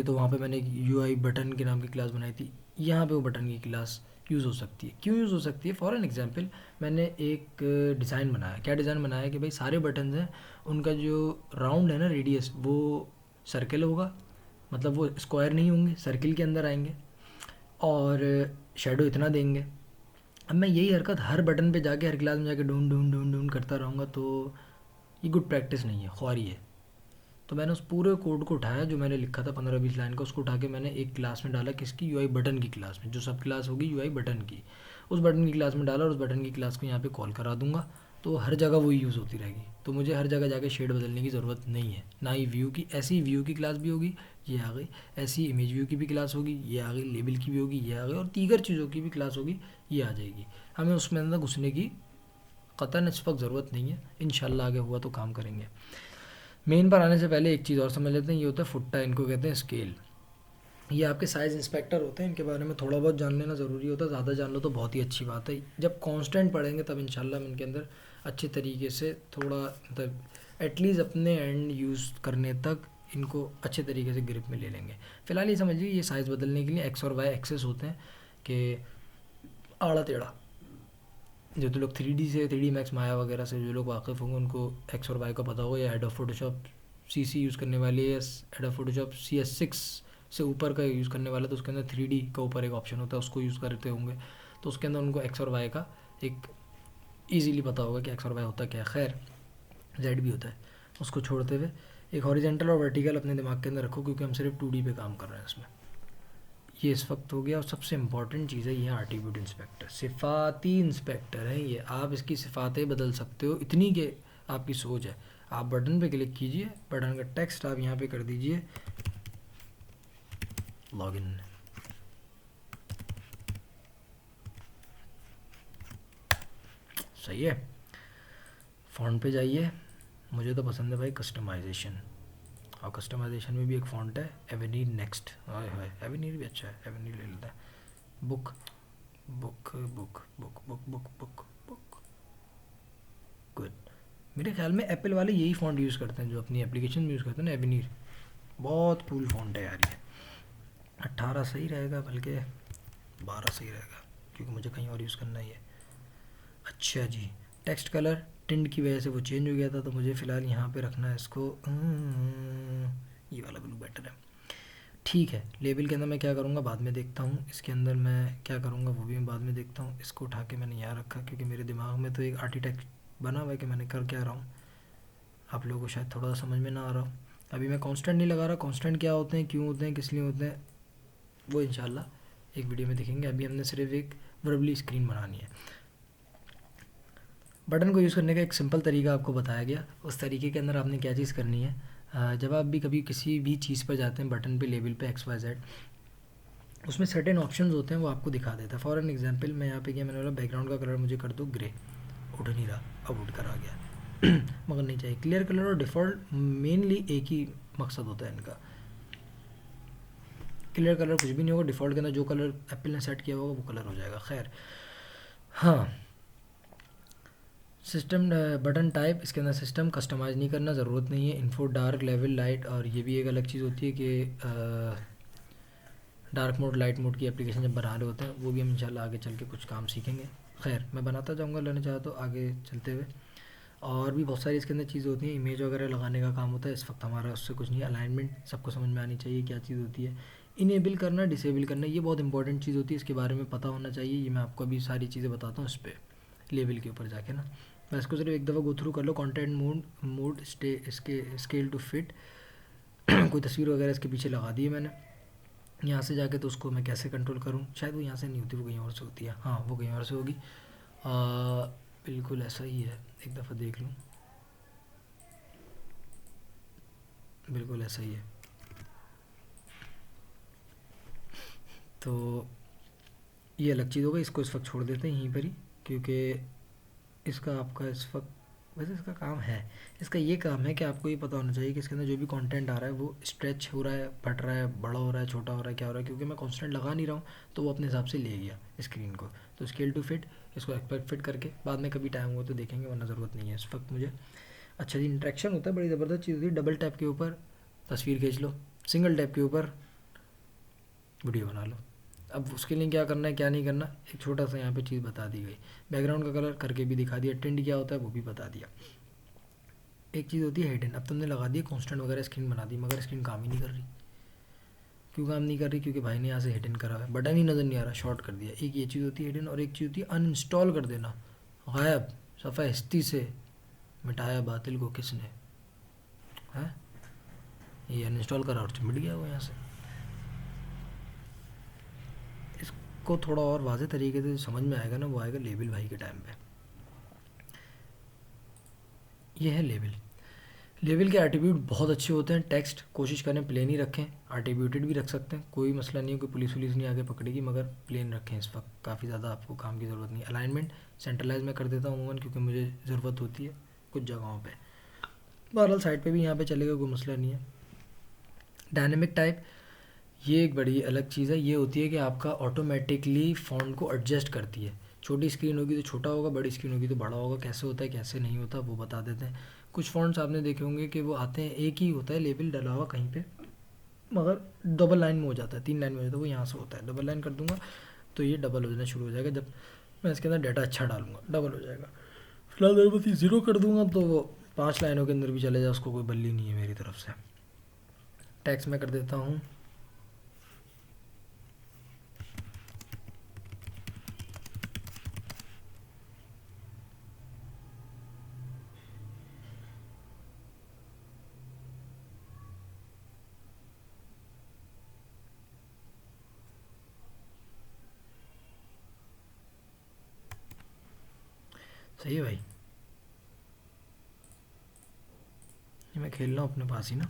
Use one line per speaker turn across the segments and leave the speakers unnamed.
तो वहाँ पे मैंने एक UI बटन के नाम की क्लास बनाई थी, यहाँ पे वो बटन की क्लास यूज़ हो सकती है। क्यों यूज़ हो सकती है? फॉर एन एग्जांपल मैंने एक डिज़ाइन बनाया। क्या डिज़ाइन बनाया कि भाई सारे बटन्स हैं, उनका जो राउंड है ना, रेडियस, वो सर्कल होगा, मतलब वो स्क्वायर नहीं होंगे, सर्किल के अंदर आएंगे, और शेडो इतना देंगे। अब मैं यही हरकत हर बटन पे जाके, हर क्लास में जाके ढूंढ ढूंढ ढूंढ ढूंढ करता रहूँगा, तो ये गुड प्रैक्टिस नहीं है, ख्वारी है। तो मैंने उस पूरे कोड को उठाया जो मैंने लिखा था 15-20 लाइन का, उसको उठा के मैंने एक क्लास में डाला, किसकी? UI बटन की क्लास में, जो सब क्लास होगी UI बटन की, उस बटन की क्लास में डाला, और उस बटन की क्लास को यहाँ पे कॉल करा दूंगा, तो हर जगह वही यूज़ होती रहेगी। तो मुझे हर जगह जाके शेड बदलने की ज़रूरत नहीं है, ना ही व्यू की। ऐसी व्यू की क्लास भी होगी, ये आ गई, ऐसी इमेज व्यू की भी क्लास होगी, ये आ गई, लेबल की भी होगी, ये आ गई, और दीगर चीज़ों की भी क्लास होगी, ये आ जाएगी। हमें उसमें अंदर घुसने की कतन इस वक्त ज़रूरत नहीं है। इंशाल्लाह आगे हुआ तो काम करेंगे। मेन पर आने से पहले एक चीज़ और समझ लेते हैं, ये होता है फुट्टा, इनको कहते हैं स्केल। ये आपके साइज़ इंस्पेक्टर होते हैं, इनके बारे में थोड़ा बहुत जान लेना ज़रूरी होता है, ज़्यादा जान लो तो बहुत ही अच्छी बात है। जब कांस्टेंट पढ़ेंगे तब इंशाल्लाह हम इनके अंदर अच्छे तरीके से थोड़ा, मतलब एटलीस्ट अपने एंड यूज़ करने तक इनको अच्छे तरीके से ग्रिप में ले लेंगे। फ़िलहाल ये समझिए, ये साइज़ बदलने के लिए एक्स और वाई एक्सेस होते हैं, कि आड़ा टेढ़ा। जो तो लोग 3D से, 3D मैक्स, माया वगैरह से जो लोग वाकिफ़ होंगे, उनको एक्स और वाई का पता होगा, या एडोब फोटोशॉप CC यूज़ करने वाले, या एडोब फोटोशॉप CS6 से ऊपर का यूज़ करने वाला, तो उसके अंदर 3D का ऊपर एक ऑप्शन होता है, उसको यूज़ करते होंगे, तो उसके अंदर उनको एक्स और वाई का एक ईज़िली पता होगा कि एक्स और वाई होता क्या है। खैर, जेड भी होता है। उसको छोड़ते हुए एक हॉरिजेंटल और वर्टिकल अपने दिमाग के अंदर रखो, क्योंकि हम सिर्फ 2D पे काम कर रहे हैं इसमें। ये इस वक्त हो गया। और सबसे इम्पॉर्टेंट चीज़ है, ये आर्टिब्यूट इंस्पेक्टर, सिफाती इंस्पेक्टर है ये। आप इसकी सिफातें बदल सकते हो, इतनी के आपकी सोच है। आप बटन पे क्लिक कीजिए, बटन का टेक्स्ट आप यहाँ पे कर दीजिए लॉगिन। सही है। फ़ॉन्ट पे जाइए, मुझे तो पसंद है भाई कस्टमाइजेशन, और कस्टमाइजेशन में भी एक फ़ॉन्ट है एवेनीर नेक्स्ट। हाय, एवेनीर भी अच्छा है, एवेनीर ले लेता है। Book book book book book book book book, good. मेरे ख्याल में एप्पल वाले यही फ़ॉन्ट यूज़ करते हैं, जो अपनी एप्लीकेशन में यूज़ करते हैं ना, एवेनीर। बहुत कूल फ़ॉन्ट है यार ये। 18 सही रहेगा, बल्कि 12 सही रहेगा, क्योंकि मुझे कहीं और यूज़ करना ही है। अच्छा जी, टेक्स्ट कलर टिंड की वजह से वो चेंज हो गया था, तो मुझे फ़िलहाल यहाँ पे रखना है इसको, ये वाला ब्लू बेटर है। ठीक है, लेबल के अंदर मैं क्या करूँगा बाद में देखता हूँ, इसके अंदर मैं क्या करूँगा वो भी मैं बाद में देखता हूँ। इसको उठा के मैंने यहाँ रखा, क्योंकि मेरे दिमाग में तो एक आर्किटेक्ट बना हुआ है कि मैंने कर क्या रहा हूँ। आप लोगों को शायद थोड़ा सा समझ में ना आ रहा हो। अभी मैं कांस्टेंट नहीं लगा रहा, कांस्टेंट क्या होते हैं, क्यों होते हैं, किस लिए होते हैं, वो इंशाल्लाह एक वीडियो में देखेंगे। अभी हमने सिर्फ एक वर्बली स्क्रीन बनानी है। बटन को यूज़ करने का एक सिंपल तरीका आपको बताया गया। उस तरीके के अंदर आपने क्या चीज़ करनी है, जब आप भी कभी किसी भी चीज़ पर जाते हैं, बटन पे, लेबल पे, XYZ, उसमें सर्टेन ऑप्शंस होते हैं, वो आपको दिखा देता है। फॉर एन एग्जांपल मैं यहाँ पे क्या, मैंने बोला बैकग्राउंड का कलर मुझे कर दो ग्रे, उठ नहीं रहा, अब उठ कर आ गया मगर नहीं चाहिए। क्लियर कलर और डिफ़ॉल्ट मेनली एक ही मकसद होता है इनका। क्लियर कलर कुछ भी नहीं होगा, डिफ़ॉल्ट के अंदर जो कलर एप्पल ने सेट किया होगा वो कलर हो जाएगा। खैर, हाँ, सिस्टम बटन टाइप, इसके अंदर सिस्टम कस्टमाइज़ नहीं करना, ज़रूरत नहीं है। इन्फो, डार्क, लेवल, लाइट, और ये भी एक अलग चीज़ होती है कि डार्क मोड, लाइट मोड की एप्लीकेशन जब बना रहे होते हैं, वो भी हम इंशाल्लाह आगे चल के कुछ काम सीखेंगे। खैर, मैं बनाता जाऊँगा लेना चाहा तो आगे चलते हुए। और भी बहुत सारी इसके अंदर चीज़ होती हैं, इमेज वगैरह लगाने का काम होता है। इस वक्त हमारा उससे कुछ नहीं है। अलाइनमेंट सबको समझ में आनी चाहिए क्या चीज़ होती है। इनेबल करना, डिसेबल करना, ये बहुत इंपॉर्टेंट चीज़ होती है, इसके बारे में पता होना चाहिए। ये मैं आपको अभी सारी चीज़ें बताता हूँ इस पर, लेवल के ऊपर जाके ना। बस इसको सिर्फ एक दफ़ा गो थ्रू कर लो। कंटेंट मोड स्टे, इसके स्केल टू फिट कोई तस्वीर वगैरह इसके पीछे लगा दी है मैंने। यहाँ से जाके तो उसको मैं कैसे कंट्रोल करूँ, शायद वो यहाँ से नहीं होती, वो कहीं और से होती है। हाँ, वो कहीं और से होगी। बिल्कुल ऐसा ही है, एक दफ़ा देख लूँ, बिल्कुल ऐसा ही है। तो ये अलग चीज़ होगा, इसको इस वक्त छोड़ देते हैं यहीं पर ही, क्योंकि इसका आपका इस वक्त, वैसे इसका काम है, इसका ये काम है कि आपको ये पता होना चाहिए कि इसके अंदर जो भी कंटेंट आ रहा है वो स्ट्रेच हो रहा है, फट रहा है, बड़ा हो रहा है, छोटा हो रहा है, क्या हो रहा है। क्योंकि मैं कांस्टेंट लगा नहीं रहा हूँ, तो वो अपने हिसाब से ले गया स्क्रीन को। तो स्केल टू फिट, इसको एक्सपेक्ट फिट करके बाद में कभी टाइम हुआ तो देखेंगे, वरना ज़रूरत नहीं है इस वक्त मुझे। अच्छा जी, इंट्रैक्शन होता है, बड़ी ज़बरदस्त चीज़ होती है। डबल टैप के ऊपर तस्वीर खींच लो, सिंगल टैप के ऊपर वीडियो बना लो। अब उसके लिए क्या करना है क्या नहीं करना, एक छोटा सा यहाँ पे चीज़ बता दी गई। बैकग्राउंड का कलर करके भी दिखा दिया, टिंट क्या होता है वो भी बता दिया। एक चीज़ होती है हिडन, अब तुमने लगा दिया कॉन्स्टेंट वगैरह स्क्रीन बना दी, मगर स्क्रीन काम ही नहीं कर रही। क्यों काम नहीं कर रही? क्योंकि भाई ने यहाँ से हिडन करा हुआ है, बटन ही नज़र नहीं आ रहा, शॉर्ट कर दिया। एक ये चीज़ होती है हिडन, और एक चीज़ होती है अनइंस्टॉल कर देना, गायब, सफ़ा हस्ती से मिटाया बातिल को किसने, है ये अनइंस्टॉल करा और चिमट गया वो यहाँ से। इसको थोड़ा और वाज़े तरीके से समझ में आएगा ना, वो आएगा लेबल भाई के टाइम पे। ये है लेबल। लेबल के एट्रीब्यूट बहुत अच्छे होते हैं। टेक्स्ट कोशिश करें प्लेन ही रखें, एट्रीब्यूटेड भी रख सकते हैं, कोई मसला नहीं है, कोई पुलिस वुलिस नहीं आगे पकड़ेगी, मगर प्लेन रखें। इस वक्त काफ़ी ज़्यादा आपको काम की ज़रूरत नहीं है। अलाइनमेंट सेंट्रलाइज में कर देता हूँ अमूमन, क्योंकि मुझे ज़रूरत होती है कुछ जगहों पे। बहरहाल साइड पे भी यहाँ पे चलेगा, कोई मसला नहीं है। डायनेमिक टाइप, ये एक बड़ी अलग चीज़ है। ये होती है कि आपका ऑटोमेटिकली फ़ॉन्ट को एडजस्ट करती है। छोटी स्क्रीन होगी तो छोटा होगा, बड़ी स्क्रीन होगी तो बड़ा होगा। कैसे होता है कैसे नहीं होता वो बता देते हैं। कुछ फ़ॉन्ट्स आपने देखे होंगे कि वो आते हैं, एक ही होता है लेबल डला हुआ कहीं पे, मगर डबल लाइन में हो जाता है, 3 लाइन में हो जाता है। वो यहाँ से होता है, डबल लाइन कर दूंगा तो ये डबल हो जाना शुरू हो जाएगा। जब मैं इसके अंदर डाटा अच्छा डालूंगा डबल हो जाएगा। फिलहाल अगर बस 0 कर दूंगा तो वो 5 लाइनों के अंदर भी चले जाए, उसको कोई बल्ली नहीं है मेरी तरफ से। टैक्स में कर देता हूँ सही है भाई। ये मैं खेल रहा हूँ अपने पास ही ना।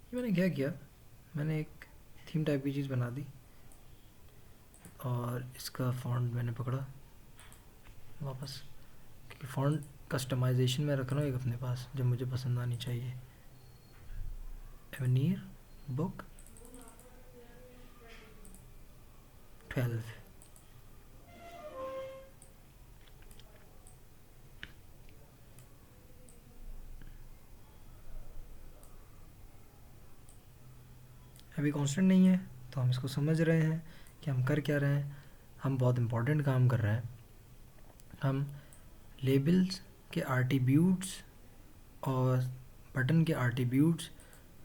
ये मैंने क्या किया, मैंने एक थीम टाइप की चीज़ बना दी और इसका फॉन्ट मैंने पकड़ा वापस, क्योंकि फॉन्ट कस्टमाइजेशन में रख रहा हूँ एक अपने पास जब मुझे पसंद आनी चाहिए। एवनीर बुक 12। अभी कांस्टेंट नहीं है तो हम इसको समझ रहे हैं कि हम कर क्या रहे हैं। हम बहुत इंपॉर्टेंट काम कर रहे हैं। हम लेबल्स के आर्टिब्यूट्स और बटन के आर्टिब्यूट्स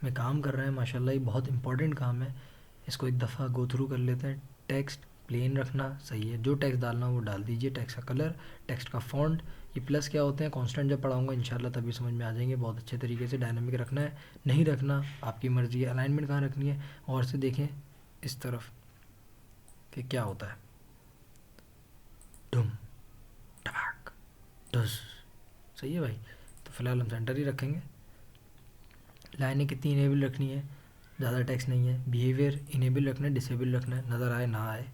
में काम कर रहे हैं। माशाल्लाह ये बहुत इंपॉर्टेंट काम है। इसको एक दफ़ा गो थ्रू कर लेते हैं। टेक्स्ट प्लेन रखना सही है, जो टेक्स्ट डालना वो डाल दीजिए। टेक्स्ट का कलर, टेक्स्ट का फॉन्ट, ये प्लस क्या होते हैं कांस्टेंट जब पढ़ाऊंगा इंशाल्लाह तभी समझ में आ जाएंगे बहुत अच्छे तरीके से। डायनामिक रखना है नहीं रखना आपकी मर्ज़ी है। अलाइनमेंट कहाँ रखनी है, और से देखें इस तरफ कि क्या होता है। डुम टक डस, सही है भाई। तो फ़िलहाल हम सेंटर ही रखेंगे। लाइनें कितनी इनेबल रखनी है, ज़्यादा टेक्स्ट नहीं है। बिहेवियर इनेबल रखना है, डिसेबल रखना है, नज़र आए ना आए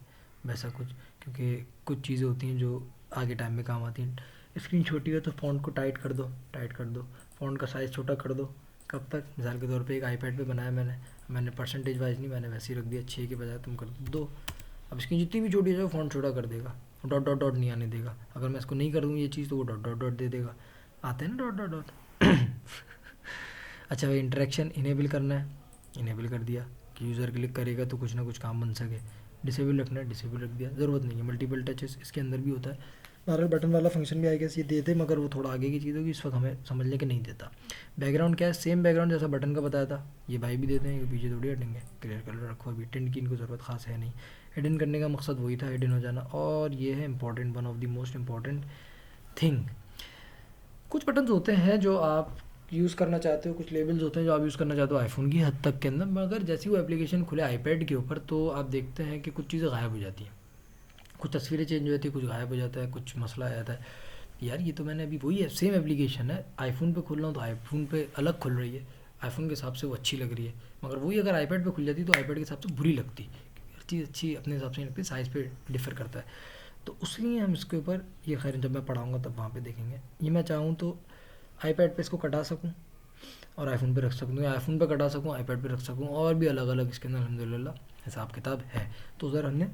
वैसा कुछ, क्योंकि कुछ चीज़ें होती हैं जो आगे टाइम में काम आती हैं। स्क्रीन छोटी है तो फ़ॉन्ट को टाइट कर दो, टाइट कर दो। फ़ॉन्ट का साइज़ छोटा कर दो। कब तक? मिसाल के तौर पे एक आईपैड पे बनाया मैंने परसेंटेज वाइज नहीं, मैंने वैसे ही रख दिया 6 के बजाय तुम कर दो। अब स्क्रीन जितनी भी छोटी हो जाए फ़ॉन्ट छोटा कर देगा, डॉट डॉट डॉट नहीं आने देगा। अगर मैं इसको नहीं कर दूँ ये चीज़ तो वो डॉट डॉट डॉट दे देगा। आते हैं ना डॉट डॉट डॉट। अच्छा भाई, इंटरेक्शन इनेबल करना है, इनेबल कर दिया कि यूज़र क्लिक करेगा तो कुछ ना कुछ काम बन सके। डिसेबल रखना है, डिसेबल रख दिया, ज़रूरत नहीं है। मल्टीपल टचेस इसके अंदर भी होता है। बहरहाल बटन वाला फंक्शन भी आएगा ये देते, मगर वो थोड़ा आगे की चीज़ होगी, इस वक्त हमें समझने के नहीं देता। बैकग्राउंड क्या है, सेम बैकग्राउंड जैसा बटन का बताया था ये भाई भी देते हैं, ये पीछे थोड़ी हटेंगे। क्लियर कलर रखो, अभी टिंट की इनको ज़रूरत खास है नहीं। हिडन करने का मकसद वही था, हिडन हो जाना। और ये है important, one of the most important thing. कुछ बटन्स होते हैं जो आप यूज़ करना चाहते हो, कुछ लेबल्स होते हैं जो आप यूज़ करना चाहते हो आईफोन की हद तक के अंदर, मगर जैसी वो एप्लीकेशन खुले आईपैड के ऊपर तो आप देखते हैं कि कुछ चीज़ें गायब हो जाती हैं, कुछ तस्वीरें चेंज हो जाती है, कुछ गायब हो जाता है, कुछ मसला आ जाता है। यार ये तो मैंने अभी वही है, सेम एप्लीकेशन है, आईफोन पे खुल रहा हूँ तो आईफोन पे अलग खुल रही है, आईफोन के हिसाब से वो अच्छी लग रही है, मगर वही अगर आईपैड पे खुल जाती तो आईपैड के हिसाब से बुरी लगती। हर चीज़ अच्छी अपने हिसाब से नहीं लगती, साइज़ पे डिफ़र करता है। तो उसलिए हम इसके ऊपर ये, खैर जब मैं पढ़ाऊँगा तब वहाँ पे देखेंगे। ये मैं चाहूँ तो आईपैड पे इसको कटा सकूँ और आईफोन पे रख सकूँ, या आईफोन पे कटा सकूँ आईपैड पे रख सकूँ, और भी अलग अलग इसके अंदर अल्हम्दुलिल्लाह हिसाब किताब है। तो उधर हमने